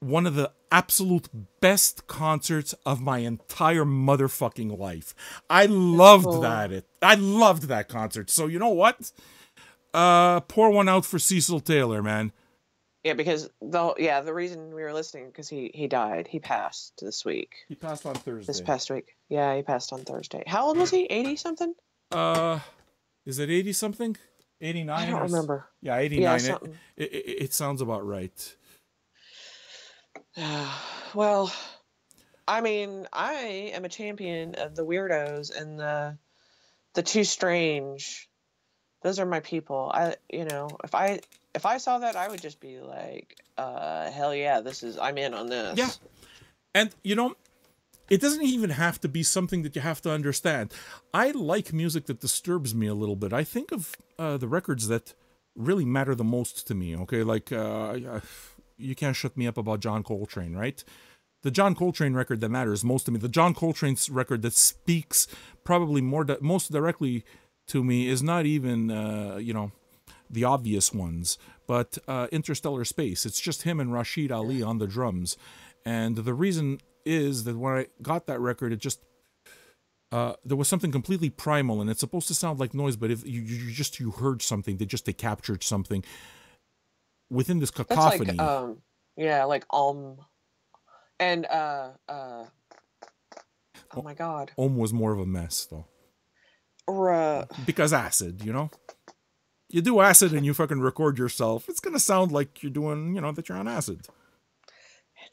one of the absolute best concerts of my entire motherfucking life. I loved that. I loved that concert. So you know what? Pour one out for Cecil Taylor, man. Yeah, because the reason we were listening, because he died. He passed this week. He passed on Thursday. This past week. Yeah, he passed on Thursday. How old was he? 80-something? Is it 80-something? 89? I don't remember. Yeah, 89. Yeah, it sounds about right. Well, I mean, I am a champion of the weirdos and the too strange. Those are my people. If I saw that, I would just be like, hell yeah, I'm in on this. Yeah. And it doesn't even have to be something that you have to understand. I like music that disturbs me a little bit. I think of the records that really matter the most to me, okay? Like, you can't shut me up about John Coltrane, right? The John Coltrane record that matters most to me, the John Coltrane's record that speaks probably most directly to me is not even, the obvious ones, but Interstellar Space. It's just him and Rashid Ali on the drums. And the reason is that when I got that record, it just there was something completely primal, and it's supposed to sound like noise, but if you heard something, they captured something within this cacophony. That's like, and oh my god, was more of a mess though. Because acid, you do acid and you fucking record yourself, it's gonna sound like you're doing, that you're on acid.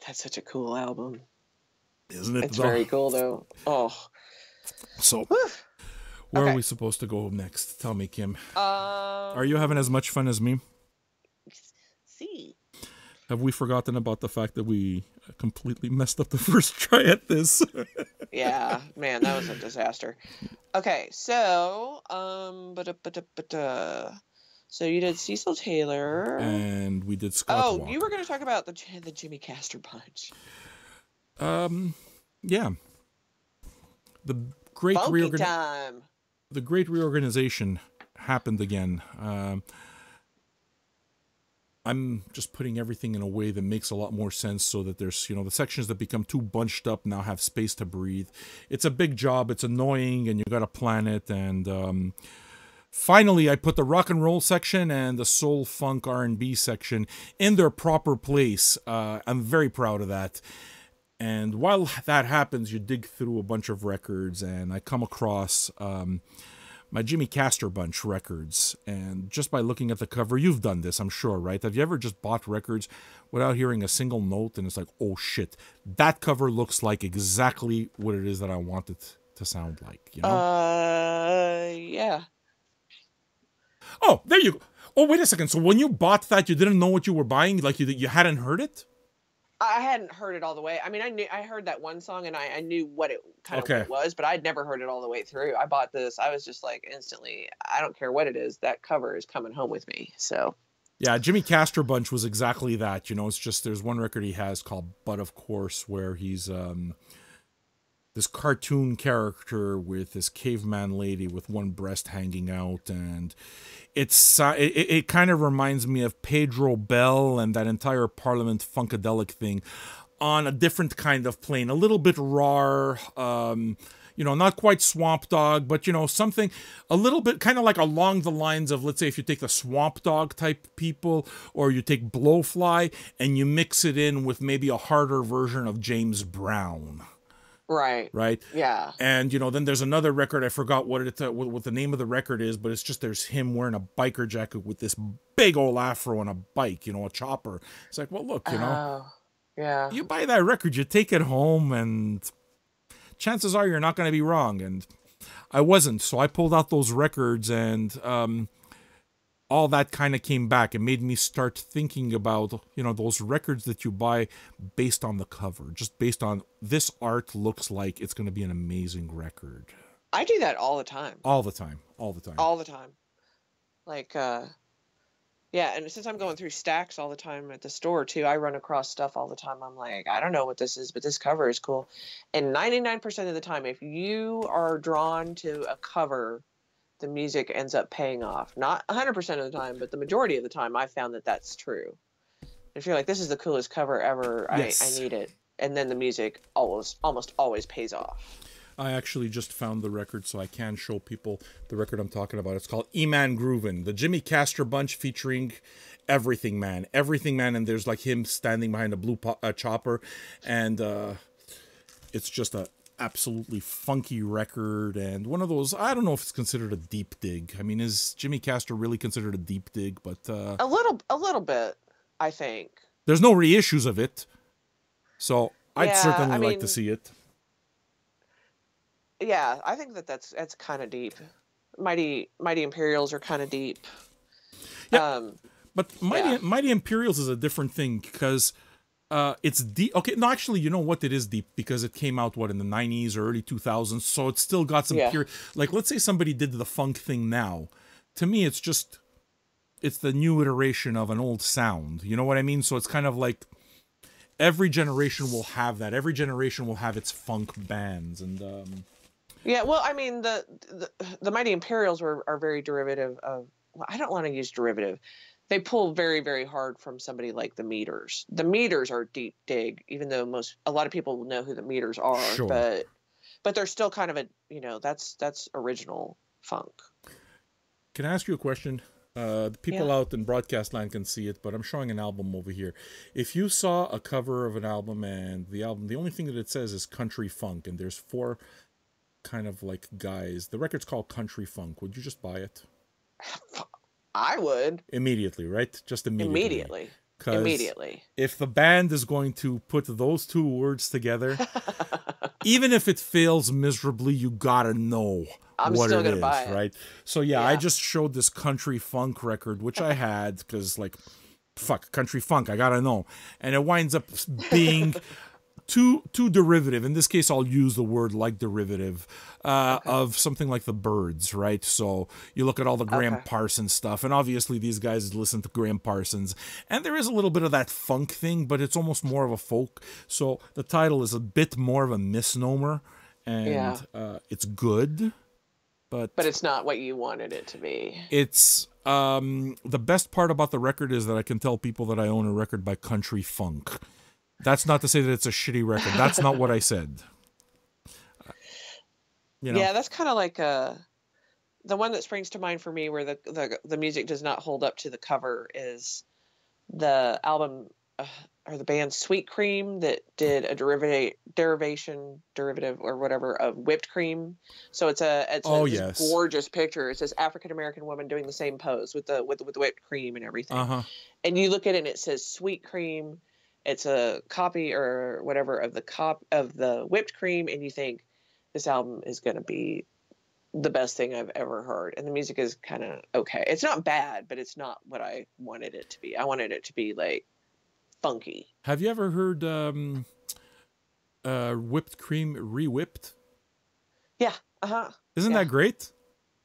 That's such a cool album. Isn't it? It's very cool, though. Oh. So, where are we supposed to go next? Tell me, Kim. Are you having as much fun as me? See. Have we forgotten about the fact that we completely messed up the first try at this? Yeah, man, that was a disaster. Okay, so, so you did Cecil Taylor. And we did Scott Walker. You were going to talk about the Jimmy Castor bunch. Yeah. The great reorganization happened again. I'm just putting everything in a way that makes a lot more sense so that there's, the sections that become too bunched up now have space to breathe. It's a big job. It's annoying, and you got to plan it. And finally, I put the rock and roll section and the soul, funk, R&B section in their proper place. I'm very proud of that. And while that happens, you dig through a bunch of records, and I come across my Jimmy Castor bunch records. And just by looking at the cover, you've done this, I'm sure, right? Have you ever just bought records without hearing a single note, and it's like, oh shit, that cover looks like exactly what it is that I want it to sound like, Yeah. Oh, there you go. Oh, wait a second. So when you bought that, you didn't know what you were buying? Like you hadn't heard it? I hadn't heard it all the way. I mean, I heard that one song, and I knew what it what it was, but I'd never heard it all the way through. I bought this. I was just like, instantly, I don't care what it is. That cover is coming home with me. So. Yeah, Jimmy Castor bunch was exactly that. It's just, there's one record he has called But Of Course, where he's this cartoon character with this caveman lady with one breast hanging out, and it kind of reminds me of Pedro Bell and that entire Parliament Funkadelic thing on a different kind of plane, a little bit raw, You know, not quite Swamp Dogg, but, you know, something a little bit kind of like along the lines of, let's say, if you take the Swamp Dogg type people, or you take Blowfly and you mix it in with maybe a harder version of James Brown. Right. Right. Yeah. And, you know, then there's another record. I forgot what the name of the record is, but it's just there's him wearing a biker jacket with this big old afro on a bike, you know, a chopper. It's like, well, look, you know, yeah, you buy that record, you take it home, and chances are you're not going to be wrong. And I wasn't. So I pulled out those records, and all that kind of came back. It made me start thinking about, you know, those records that you buy based on the cover, just based on this art looks like it's going to be an amazing record. I do that all the time. All the time. All the time. All the time. Like, yeah, and since I'm going through stacks all the time at the store too, I run across stuff all the time. I'm like, I don't know what this is, but this cover is cool. And 99% of the time, if you are drawn to a cover, the music ends up paying off. Not 100% of the time, but the majority of the time, I found that that's true. If you're like, this is the coolest cover ever, yes. I need it. And then the music almost always pays off. I actually just found the record, so I can show people the record I'm talking about. It's called E-Man Groovin', the Jimmy Castor Bunch featuring Everything Man. Everything Man, and there's like him standing behind a blue chopper, and it's just a absolutely funky record, and one of those, I don't know if it's considered a deep dig. I mean, is Jimmy Castor really considered a deep dig? But a little bit, I think. There's no reissues of it, so I'd certainly like to see it. Yeah, I think that's kind of deep. Mighty Imperials are kind of deep. Yeah, but Mighty Imperials is a different thing, because it's deep. Okay, no, actually, you know what? It is deep because it came out, in the 90s or early 2000s, so it's still got some pure... Like, let's say somebody did the funk thing now. To me, it's the new iteration of an old sound. You know what I mean? So it's kind of like every generation will have that. Every generation will have its funk bands, and... Yeah, well, I mean, the Mighty Imperials are very derivative of... Well, I don't want to use derivative. They pull very, very hard from somebody like the Meters. The Meters are deep dig, even though a lot of people know who the Meters are. Sure. But they're still kind of a, you know, that's original funk. Can I ask you a question? The people out in broadcast land can see it, but I'm showing an album over here. If you saw a cover of an album, and the only thing that it says is country funk, and there's 4 kind of like guys, the record's called Country Funk, would you just buy it? I would. Immediately, right? Just immediately. Immediately. If the band is going to put those 2 words together, even if it fails miserably, you gotta know what it is, right? So yeah, I just showed this Country Funk record, which I had, because like, fuck, Country Funk, I gotta know. And it winds up being too derivative. In this case, I'll use the word like derivative of something like the Byrds, right? So you look at all the Graham Parsons stuff, and obviously these guys listen to Graham Parsons, and there is a little bit of that funk thing, but it's almost more of a folk. So the title is a bit more of a misnomer, and it's good, but it's not what you wanted it to be. It's the best part about the record is that I can tell people that I own a record by Country Funk. That's not to say that it's a shitty record. That's not what I said. You know? Yeah, that's kind of like the one that springs to mind for me where the music does not hold up to the cover is the album or the band Sweet Cream that did a derivative or whatever of Whipped Cream. So it's a gorgeous picture. It's this African American woman doing the same pose with the whipped cream and everything. And you look at it and it says Sweet Cream. It's a copy or whatever of the whipped cream, and you think this album is going to be the best thing I've ever heard. And the music is kind of okay. It's not bad, but it's not what I wanted it to be. I wanted it to be like funky. Have you ever heard Whipped Cream Re-Whipped? Yeah. Isn't that great?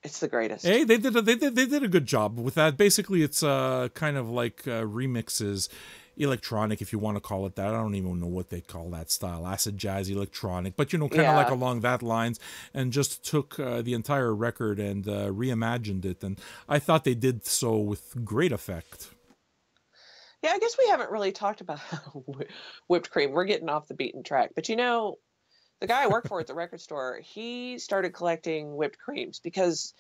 It's the greatest. Hey, they did a good job with that. Basically, it's kind of like remixes. Electronic, if you want to call it that. I don't even know what they call that style. Acid jazz, electronic. But, you know, kind of like along that lines, and just took the entire record and reimagined it. And I thought they did so with great effect. Yeah, I guess we haven't really talked about Whipped Cream. We're getting off the beaten track. But, you know, the guy I work for at the record store, he started collecting whipped creams because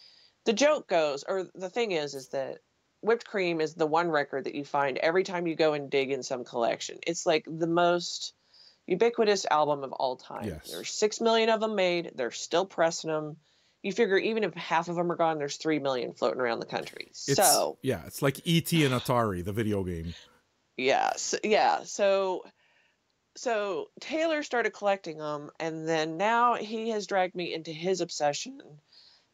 the joke goes, or the thing is that whipped cream is the one record that you find every time you go and dig in some collection. It's like the most ubiquitous album of all time. Yes. There's 6 million of them made. They're still pressing them. You figure even if half of them are gone, there's 3 million floating around the country. It's like E.T. and Atari, the video game. Yes. Yeah. So Taylor started collecting them, and then now he has dragged me into his obsession.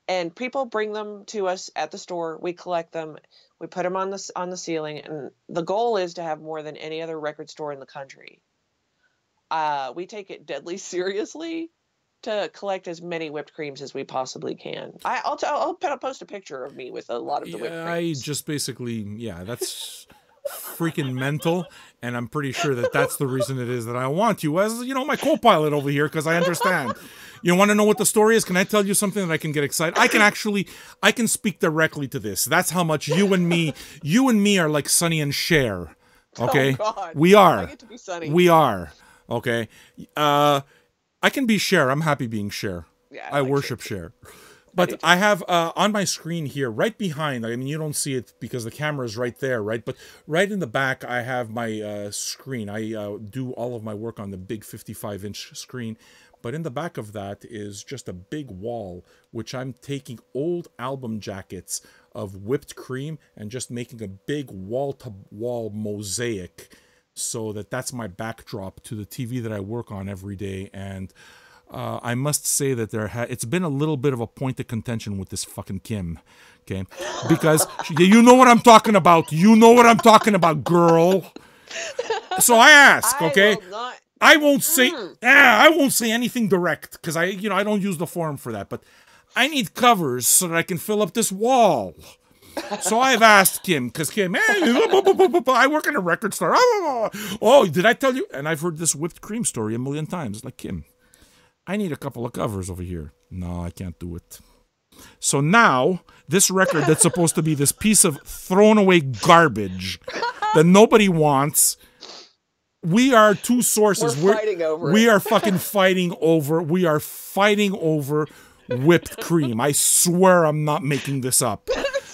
And people bring them to us at the store. We collect them. We put them on the ceiling, and the goal is to have more than any other record store in the country. We take it deadly seriously to collect as many whipped creams as we possibly can. I'll post a picture of me with a lot of the whipped creams. I just basically, that's freaking mental, and I'm pretty sure that that's the reason it is that I want you as, my co-pilot over here, because I understand. You want to know what the story is? Can I tell you something that I can get excited? I can speak directly to this. That's how much you and me are like Sonny and Cher. Okay? Oh, God. We are. I get to be Sonny. We are. Okay? I can be Cher. I'm happy being Cher. Yeah, I worship Cher. But I have on my screen here, right behind, I mean, you don't see it because the camera is right there, right? But right in the back, I have my screen. I do all of my work on the big 55-inch screen. But in the back of that is just a big wall, which I'm taking old album jackets of whipped cream and just making a big wall-to-wall mosaic so that's my backdrop to the TV that I work on every day. And I must say that it's been a little bit of a point of contention with this fucking Kim, okay? Because you know what I'm talking about. You know what I'm talking about, girl. So I ask, okay? I won't say anything direct because I don't use the forum for that. But I need covers so that I can fill up this wall. So I've asked Kim, because Kim, I work in a record store. Oh, did I tell you? And I've heard this whipped cream story a million times. Like, Kim, I need a couple of covers over here. No, I can't do it. So now, this record that's supposed to be this piece of thrown away garbage that nobody wants, we are two sources. We're fighting over we are fucking fighting over. We are fighting over whipped cream. I swear I'm not making this up.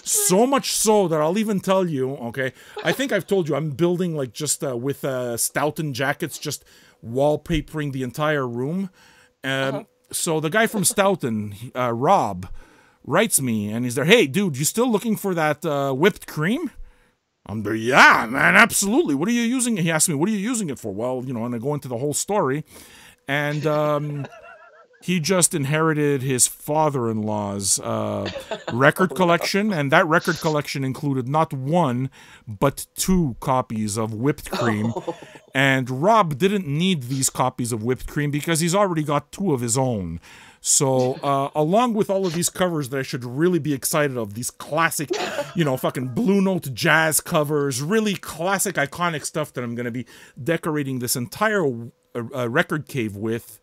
So much so that I'll even tell you, okay, I think I've told you I'm building like just with Stoughton jackets, just wallpapering the entire room. So the guy from Stoughton, Rob, writes me and he's there, hey, dude, you still looking for that whipped cream? I'm there, yeah, man, absolutely. What are you using it? He asked me, what are you using it for? Well, and I go into the whole story. And he just inherited his father-in-law's record collection, and that record collection included not one, but 2 copies of whipped cream. And Rob didn't need these copies of whipped cream because he's already got 2 of his own. So, along with all of these covers that I should really be excited of, these classic, fucking Blue Note jazz covers, really classic, iconic stuff that I'm going to be decorating this entire record cave with,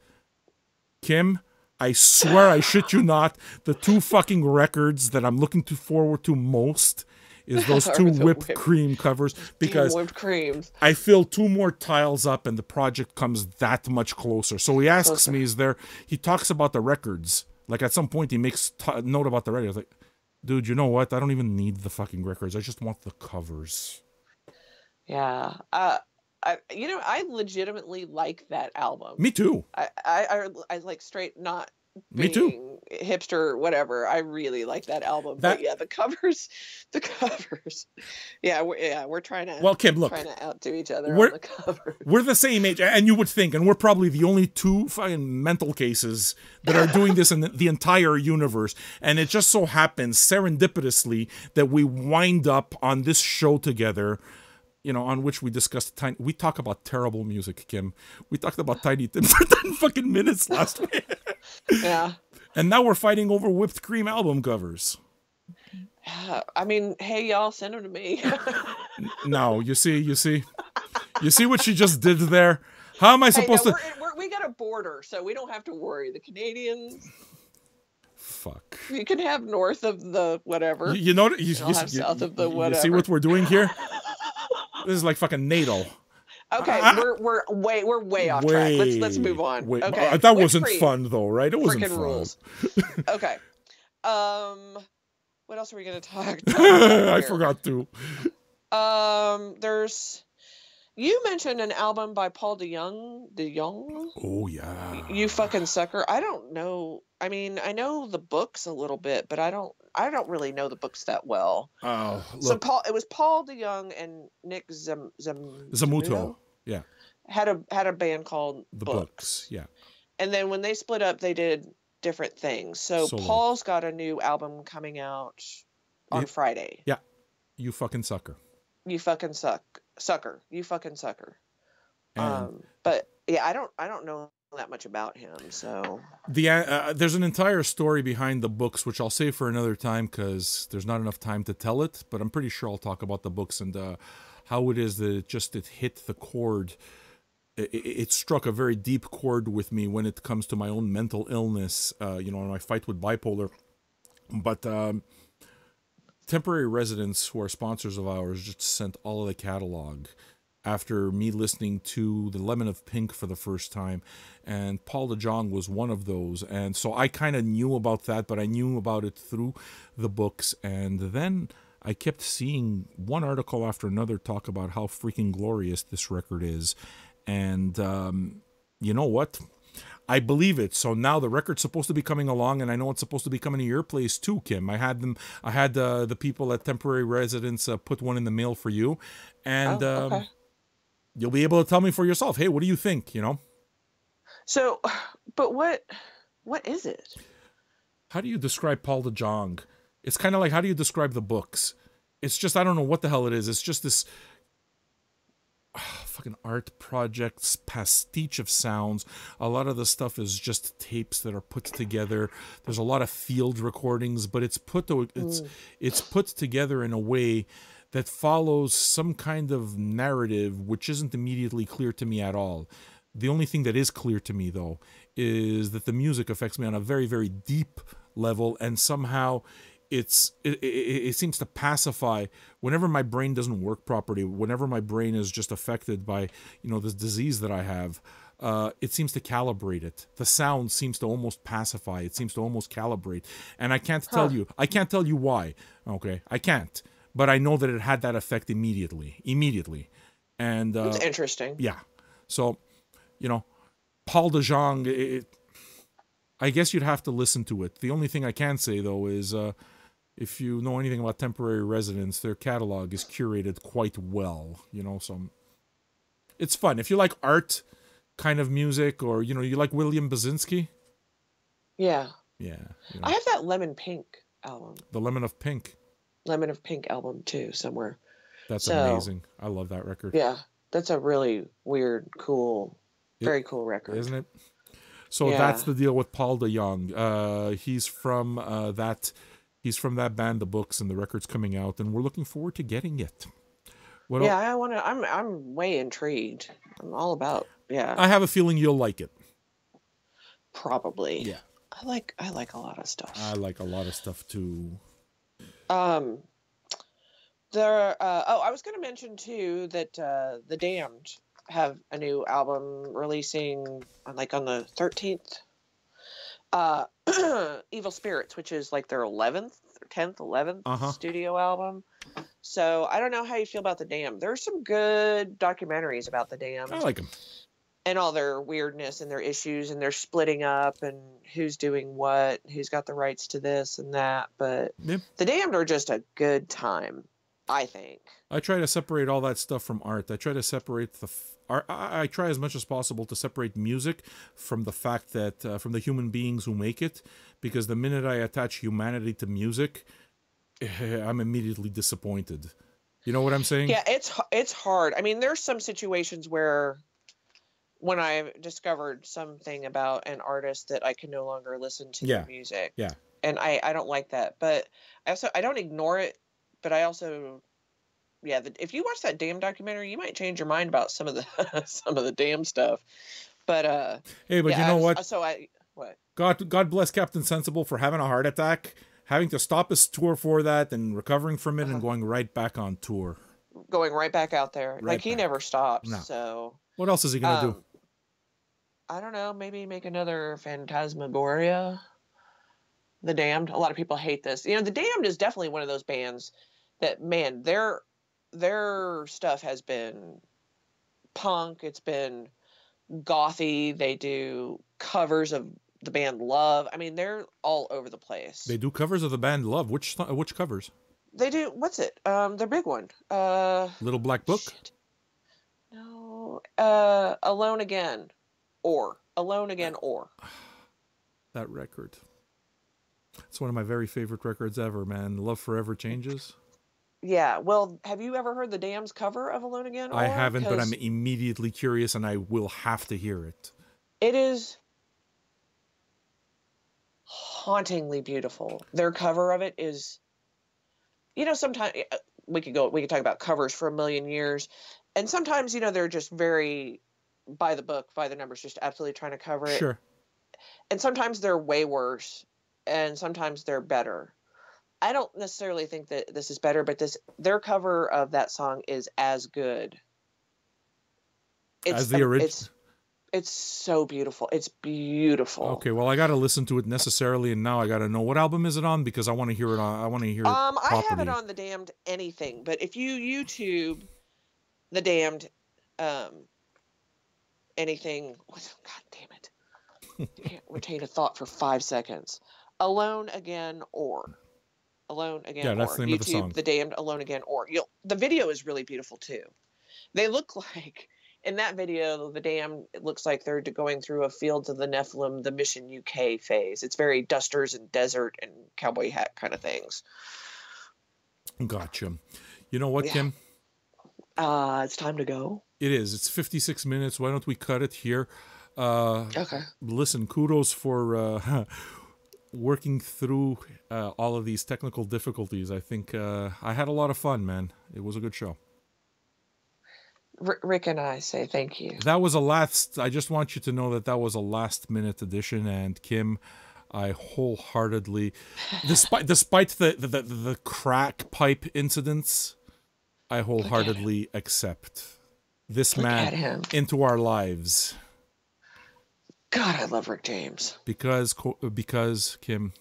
Kim, I swear, I shit you not, the 2 fucking records that I'm looking forward to most is those 2 whipped cream covers, because whipped creams. I fill 2 more tiles up and the project comes that much closer. So he asks me, he talks about the records. Like at some point he makes note about the records. Like, dude, you know what? I don't even need the fucking records. I just want the covers. Yeah. I legitimately like that album. Me too. I like straight not being Me too. hipster, whatever. I really like that album. But yeah, the covers. Yeah, we're trying to. Well, Kim, look, trying to outdo each other on the cover. We're the same age, and you would think, and we're probably the only 2 fucking mental cases that are doing this in the entire universe. And it just so happens serendipitously that we wind up on this show together. On which we discussed we talk about terrible music, Kim. We talked about Tiny Tim for 10 fucking minutes last week. Yeah. And now we're fighting over whipped cream album covers. I mean, hey, y'all, send them to me. No, you see what she just did there? How am I supposed to? We got a border, so we don't have to worry. The Canadians. Fuck. You can have north of the whatever. South of the whatever. You see what we're doing here? This is like fucking NATO. Okay, we're way off track. Let's move on. Okay, that wasn't fun though, right? It wasn't fun. Rules. Okay. What else are we gonna talk about? I forgot to. You mentioned an album by Paul DeYoung. Oh yeah. You fucking sucker. I don't know. I mean, I know the books a little bit, but I don't really know the books that well. Oh, look. So it was Paul DeYoung and Nick Zamuto. Yeah. Had a band called The Books. Yeah. And then when they split up, they did different things. So Solo. Paul's got a new album coming out on Friday. Yeah. You fucking sucker. You fucking sucker. You fucking sucker. But yeah, I don't know that much about him. So there's an entire story behind the books, which I'll save for another time because there's not enough time to tell it. But I'm pretty sure I'll talk about the books and how it is that it hit the chord. It struck a very deep chord with me when it comes to my own mental illness. My fight with bipolar. But Temporary Residents, who are sponsors of ours, just sent all of the catalog after me listening to The Lemon of Pink for the first time. And Paul Jong was one of those. And so I kind of knew about that, but I knew about it through the books. And then I kept seeing one article after another talk about how freaking glorious this record is. And you know what? I believe it. So now the record's supposed to be coming along, and I know it's supposed to be coming to your place too, Kim. I had the people at Temporary Residence put one in the mail for you, and okay. You'll be able to tell me for yourself. Hey, what do you think? So, but what is it? How do you describe Paul Jong? It's kind of like, how do you describe the books? It's just, I don't know what the hell it is. It's just this fucking art projects, pastiche of sounds. A lot of the stuff is just tapes that are put together. There's a lot of field recordings, but it's put together in a way that follows some kind of narrative which isn't immediately clear to me at all. The only thing that is clear to me, though, is that the music affects me on a very, very deep level, and somehow it seems to pacify whenever my brain doesn't work properly, whenever my brain is just affected by, this disease that I have. It seems to calibrate it. The sound seems to almost pacify. It seems to almost calibrate. And I can't tell you. I can't tell you why. Okay, I can't. But I know that it had that effect immediately. And it's interesting. Yeah. So, Paul Jong. I guess you'd have to listen to it. The only thing I can say, though, is if you know anything about Temporary Residence, their catalog is curated quite well, so it's fun. If you like art kind of music, or, you like William Basinski. Yeah. Yeah. I have that Lemon Pink album. The Lemon of Pink album, too, somewhere. That's amazing. I love that record. Yeah. That's a really weird, cool, very cool record. Isn't it? So that's the deal with Paul DeYoung. He's from that band, The Books, and the record's coming out, and we're looking forward to getting it. I'm way intrigued. I'm all about. Yeah. I have a feeling you'll like it. Probably. Yeah. I like a lot of stuff. I like a lot of stuff too. I was going to mention too that The Damned have a new album releasing on the 13th. Evil Spirits, which is like their 11th studio album. So I don't know how you feel about The Damned. There's some good documentaries about The Damned. I like them. And all their weirdness and their issues and their splitting up and who's doing what, who's got the rights to this and that. But The Damned are just a good time, I think. I try to separate all that stuff from art. I try to separate I try as much as possible to separate music from the fact that from the human beings who make it, because the minute I attach humanity to music, I'm immediately disappointed. You know what I'm saying? Yeah, it's hard. I mean, there's some situations where when I discovered something about an artist that I can no longer listen to their music. Yeah. And I don't like that, but I don't ignore it, but I also. Yeah, if you watch that Damn documentary, you might change your mind about some of the Damn stuff. But hey, but you know what? What? God bless Captain Sensible for having a heart attack, having to stop his tour for that, and recovering from it, and going right back on tour. going right back out there. Right like he back. never stops. No. So what else is he gonna do? I don't know. Maybe make another Phantasmagoria. The Damned. A lot of people hate this. You know, The Damned is definitely one of those bands that, man, their stuff has been punk. It's been gothy. They do covers of the band Love. I mean, they're all over the place. They do covers of the band Love. Which covers? They do. What's it? Their big one. Little Black Book. Shit. No. Alone Again, or Alone Again, or. That record. It's one of my very favorite records ever, man. Love Forever Changes. Yeah. Well, have you ever heard the Damned's cover of Alone Again? I haven't, but I'm immediately curious, and I will have to hear it. It is hauntingly beautiful. Their cover of it is, you know, sometimes we could talk about covers for a million years, and sometimes, you know, they're just very by the book, by the numbers, just absolutely trying to cover it. Sure. And sometimes they're way worse, and sometimes they're better. I don't necessarily think that this is better, but their cover of that song is as good. As the original. It's so beautiful. It's beautiful. Okay, well, I got to listen to it necessarily, and now I got to know what album is it on, because I want to hear it on. I want to hear it properly. I have it on The Damned anything, but if you YouTube The Damned anything, God damn it. I can't retain a thought for 5 seconds. Alone Again, or Alone Again, yeah, that's or the name of the song. The Damned, Alone Again, or the video is really beautiful too. They look like, in that video, The Damned, it looks like they're going through a Fields of the Nephilim, the Mission UK phase. It's very dusters and desert and cowboy hat kind of things. Gotcha. You know what, Kim? It's time to go. It is. It's 56 minutes. Why don't we cut it here? Okay. Listen, kudos for working through all of these technical difficulties. I think I had a lot of fun, man. It was a good show. Rick and I say thank you. That was I just want you to know that was a last-minute addition, and Kim, I wholeheartedly, despite the crack pipe incidents, I wholeheartedly accept this man into our lives. God, I love Rick James. Because Kim,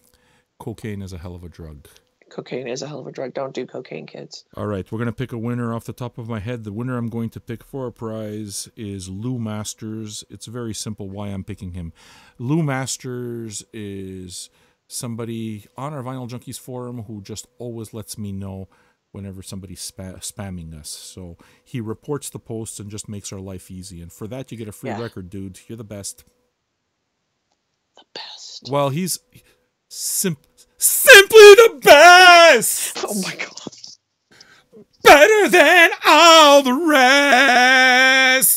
cocaine is a hell of a drug. Cocaine is a hell of a drug. Don't do cocaine, kids. All right, we're going to pick a winner off the top of my head. The winner I'm going to pick for a prize is Lou Masters. It's very simple why I'm picking him. Lou Masters is somebody on our Vinyl Junkies forum who just always lets me know whenever somebody's spamming us. So he reports the posts and just makes our life easy. And for that, you get a free record, dude. You're the best. The best. Well, he's simply the best. Oh my God. Better than all the rest.